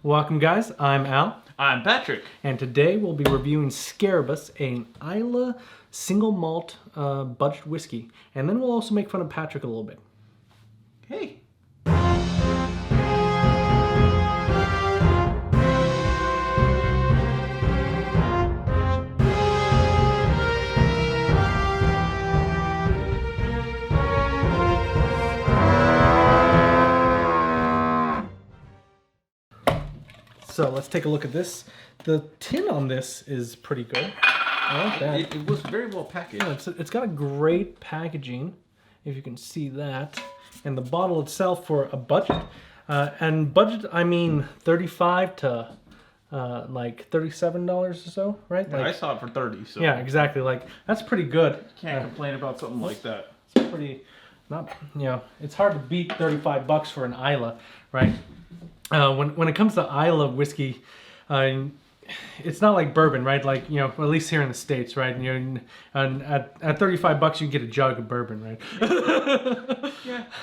Welcome guys, I'm Al. I'm Patrick. And today we'll be reviewing Scarabus, an Islay single malt budget whiskey. And then we'll also make fun of Patrick a little bit. Hey. So let's take a look at this. The tin on this is pretty good. I like that. It was very well packaged. Yeah, it's got a great packaging, if you can see that. And the bottle itself for a budget. And budget, I mean 35 to like $37 or so, right? Like, I saw it for 30, so yeah, exactly. Like that's pretty good. Can't complain about something like that. It's pretty, not, you know, it's hard to beat 35 bucks for an Islay, right? When it comes to Islay whiskey, it's not like bourbon, right? Like, you know, at least here in the States, right? And at 35 bucks, you can get a jug of bourbon, right?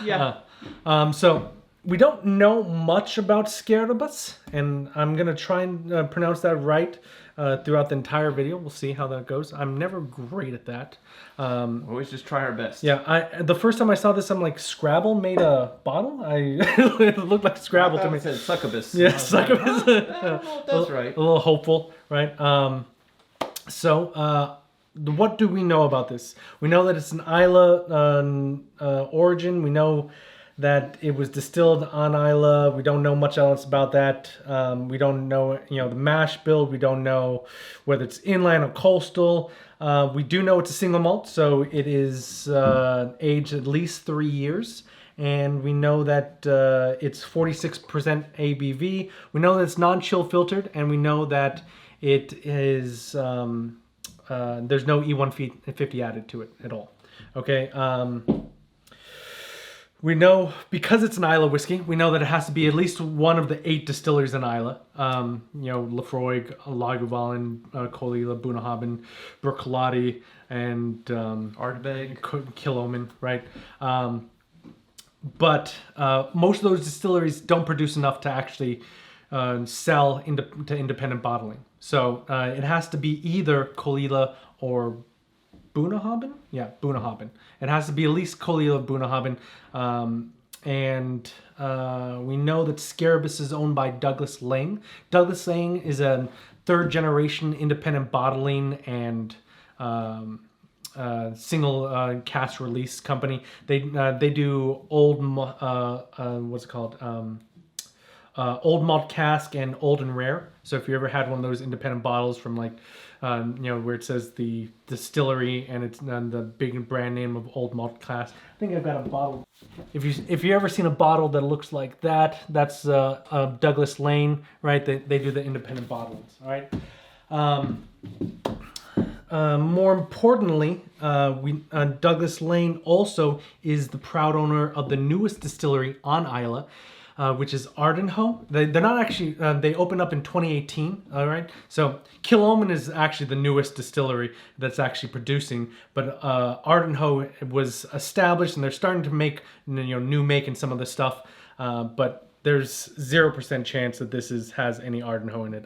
Yeah. So we don't know much about Scarabus, and I'm gonna try and pronounce that right throughout the entire video. We'll see how that goes. I'm never great at that. Always just try our best. Yeah, the first time I saw this, I'm like, Scrabble made a bottle? It looked like Scrabble to me. It said succubus. Yeah, succubus. I don't know if that's right. A little hopeful, right? What do we know about this? We know that it's an Islay origin. We know that it was distilled on Islay. We don't know much else about that. We don't know, you know, the mash bill. We don't know whether it's inland or coastal. We do know it's a single malt, so it is aged at least 3 years. And we know that it's 46% ABV. We know that it's non-chill filtered, and we know that it is there's no E150 added to it at all. Okay. We know, because it's an Islay whiskey, we know that it has to be at least one of the 8 distilleries in Islay. You know, Lafroig, Lagavulin, Caol Ila, Bunnahabhain, Bruichladdich, and Ardbeg, Kilchoman, right? But most of those distilleries don't produce enough to actually sell to independent bottling. So it has to be either Caol Ila or Bunnahabhain? Yeah, Bunnahabhain. It has to be at least Caol Ila, Bunnahabhain. And we know that Scarabus is owned by Douglas Laing. Douglas Laing is a third-generation independent bottling and single cast release company. They do old what's it called? Old malt cask and old and rare. So if you ever had one of those independent bottles from like, you know, where it says the distillery and it's the big brand name of old malt cask. I think I've got a bottle. If you ever seen a bottle that looks like that, that's Douglas Laing, right? They do the independent bottlings, all right? More importantly, Douglas Laing also is the proud owner of the newest distillery on Islay, which is Ardnahoe. They're not actually, they opened up in 2018, all right? So Kilchoman is actually the newest distillery that's actually producing, but Ardnahoe was established and they're starting to make, you know, new make and some of the stuff, but there's 0% chance that this has any Ardnahoe in it.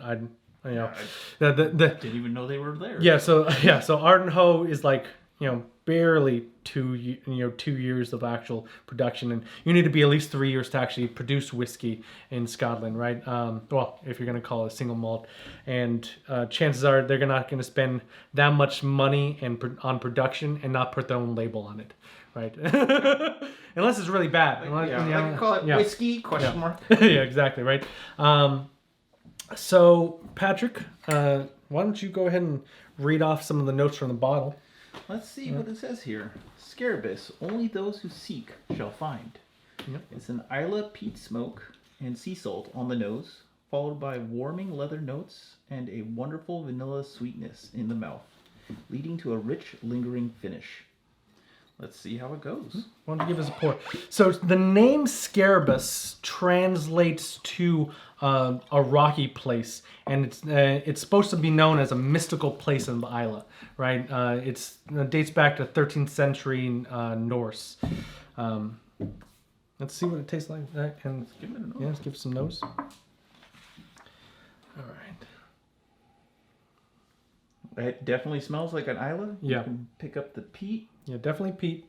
You know, didn't even know they were there. Yeah, so Ardnahoe is like, you know, barely 2 years of actual production, and you need to be at least 3 years to actually produce whiskey in Scotland, right? Well, if you're going to call it a single malt, and chances are they're not going to spend that much money on production and not put their own label on it, right? Unless it's really bad. Like, I can call it whiskey ? Mark. Yeah, exactly, right. So Patrick, why don't you go ahead and read off some of the notes from the bottle? Let's see what it says here. Scarabus, only those who seek shall find. Yep. It's an Islay peat smoke and sea salt on the nose, followed by warming leather notes and a wonderful vanilla sweetness in the mouth, leading to a rich, lingering finish. Let's see how it goes. Why don't you give us a pour? So the name Scarabus translates to a rocky place, and it's supposed to be known as a mystical place in the Islay, right? It dates back to 13th century Norse. Let's see what it tastes like. And Let's give it a nose. yeah, let's give it some nose. All right. It definitely smells like an Islay. Yeah. You can pick up the peat. Yeah, definitely peat.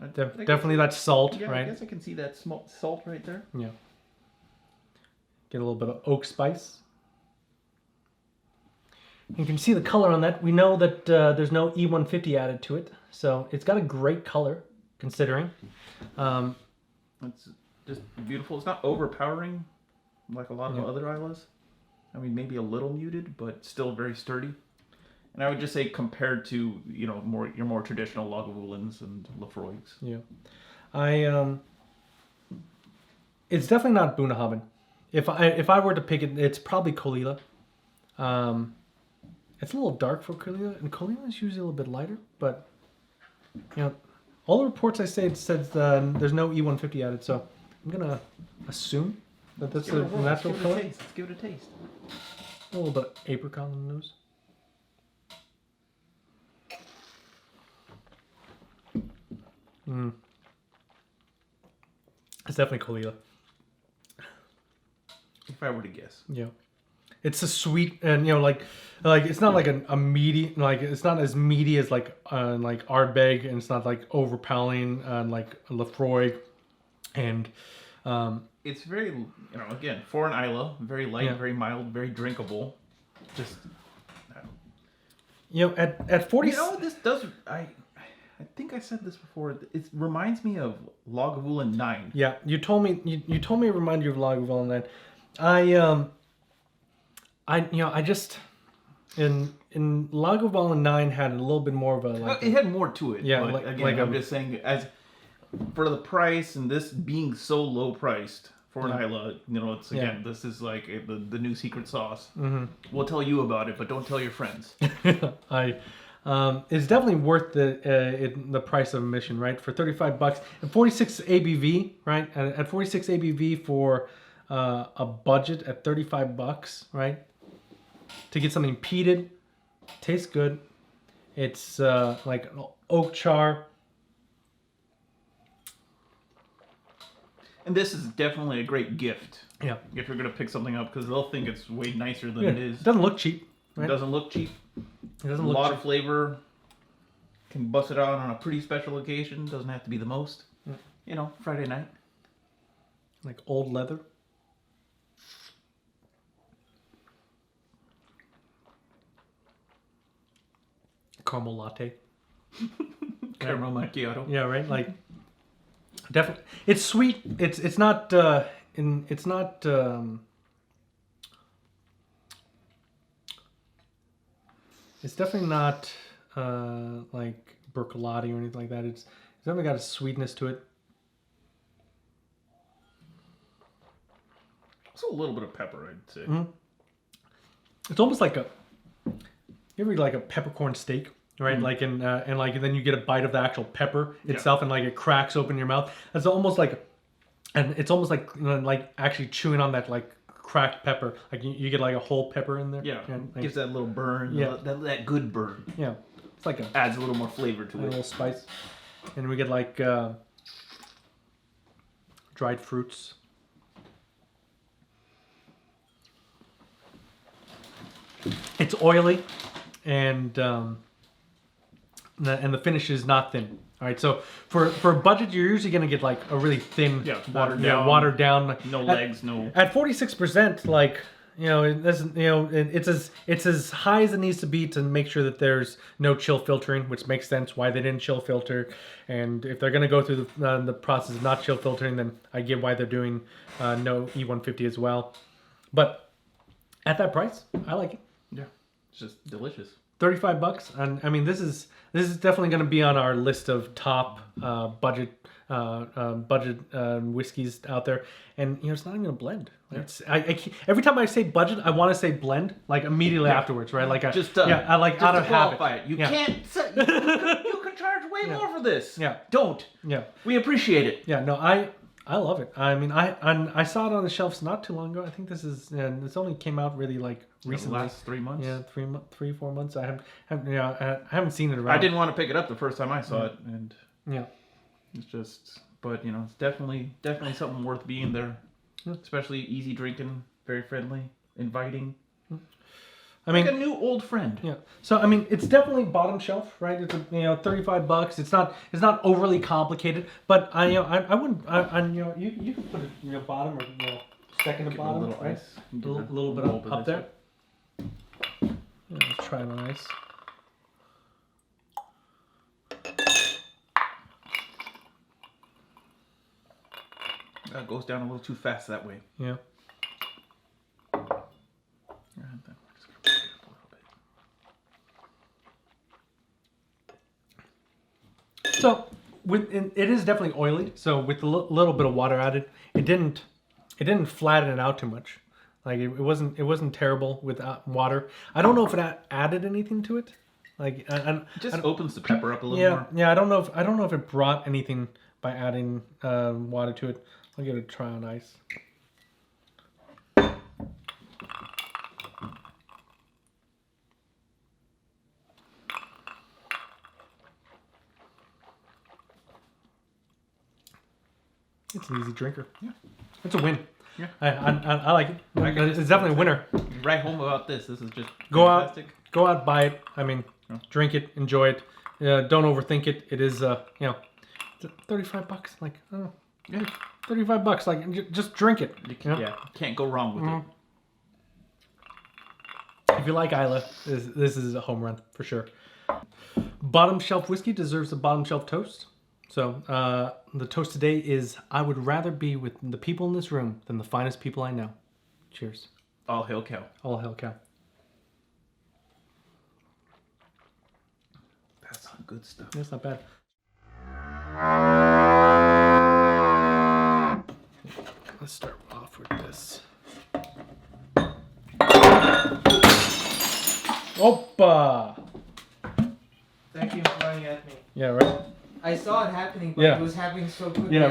I Definitely that salt, yeah, right? I guess I can see that salt right there. Yeah. Get a little bit of oak spice. You can see the color on that. We know that there's no E150 added to it, so it's got a great color, considering. It's just beautiful. It's not overpowering like a lot of other Islas. I mean, maybe a little muted, but still very sturdy. And I would just say compared to, you know, your more traditional Lagavulins and Lafroigs. Yeah. It's definitely not Bunnahabhain. If I were to pick it, it's probably Colilla. It's a little dark for Colilla, and Colilla is usually a little bit lighter, but you know, all the reports I say it says there's no E150 added, so I'm gonna assume that that's a natural color. Let's give it a taste. A little bit of apricot on the nose. It's definitely Colilla. If I were to guess. Yeah. It's a sweet, and you know, like it's not like a meaty, like it's not as meaty as like Ardbeg, and it's not like overpowering like Lafroig, and it's very, you know, again, for an Islay, very light, very mild, very drinkable. Just, you know, at 40. You know, this does. I think I said this before. It reminds me of Lagavulin 9. Yeah, you told me it reminded you of Lagavulin 9. I just in Lagavulin 9 had a little bit more of a like. It had more to it. Yeah, but again, I'm just saying, as for the price and this being so low priced for an Islay, you know, it's again, this is like the new secret sauce. Mm-hmm. We'll tell you about it, but don't tell your friends. It's definitely worth the price of admission, right? For $35 and 46 ABV, right? At 46 ABV for a budget at $35, right? To get something peated, tastes good. It's like an oak char. And this is definitely a great gift. Yeah. If you're gonna pick something up, because they'll think it's way nicer than it is. It doesn't look cheap. Right? It doesn't look cheap. It doesn't look a lot cheap. of flavor. Can bust it out on a pretty special occasion. Doesn't have to be the most. Yeah. You know, Friday night. Like old leather. Caramel latte. Caramel macchiato. Yeah, right. Like definitely, it's sweet. It's not it's not. It's definitely not like Bercolati or anything like that. It's definitely got a sweetness to it. Also a little bit of pepper, I'd say. Mm-hmm. It's almost like you ever eat like a peppercorn steak, right? Mm-hmm. Like and like then you get a bite of the actual pepper itself, and like it cracks open your mouth. It's almost like, and it's almost like actually chewing on that like cracked pepper. Like you get like a whole pepper in there. Yeah, like, gives that little burn. Yeah, that good burn. Yeah, it's like adds a little more flavor to it. A little spice, and we get like dried fruits. It's oily, and the finish is not thin. All right, so for a budget, you're usually gonna get like a really thin, watered down. No legs, no. At 46%, like you know, it doesn't. You know, it's as high as it needs to be to make sure that there's no chill filtering, which makes sense why they didn't chill filter. And if they're gonna go through the process of not chill filtering, then I get why they're doing no E150 as well. But at that price, I like it. Yeah, it's just delicious. $35, and I mean this is definitely going to be on our list of top budget whiskeys out there. And you know it's not even a blend. Yeah. Every time I say budget, I want to say blend like immediately afterwards, right? Like I like just out of to qualify habit. It. You can't. You can charge way more for this. Yeah, don't. Yeah, we appreciate it. Yeah, no, I love it. I mean, I saw it on the shelves not too long ago. I think this only came out really like recently. The last 3 months. Yeah, 4 months. I haven't seen it around. I didn't want to pick it up the first time I saw it, and yeah, it's just But you know, it's definitely something worth being there. Especially easy drinking, very friendly, inviting. I mean, like a new old friend. Yeah. So I mean, it's definitely bottom shelf, right? It's $35. It's not overly complicated, but I wouldn't you can put it bottom or second to bottom, a little right? ice. A little bit up there. Let's try one ice. That goes down a little too fast that way. Yeah. So it is definitely oily. So with a little bit of water added, it didn't flatten it out too much. Like it wasn't terrible without water. I don't know if it added anything to it. Like Just opens the pepper up a little more. Yeah. I don't know if it brought anything by adding water to it. I'll give it a try on ice. It's an easy drinker. Yeah. It's a win. Yeah. I like it. It's definitely a winner. Write home about this. This is just Go fantastic. Go out, buy it. I mean, drink it, enjoy it. Don't overthink it. It is, $35. Like, I don't know. Yeah. $35. Like, just drink it. Yeah. Can't go wrong with it. If you like Islay, this is a home run for sure. Bottom shelf whiskey deserves a bottom shelf toast. So the toast today is: I would rather be with the people in this room than the finest people I know. Cheers. All hail cow. All hail cow. That's some good stuff. That's not bad. Let's start off with this. Opa! Thank you for running at me. Yeah, right? I saw it happening, but Yeah. it was happening so quickly. Yeah.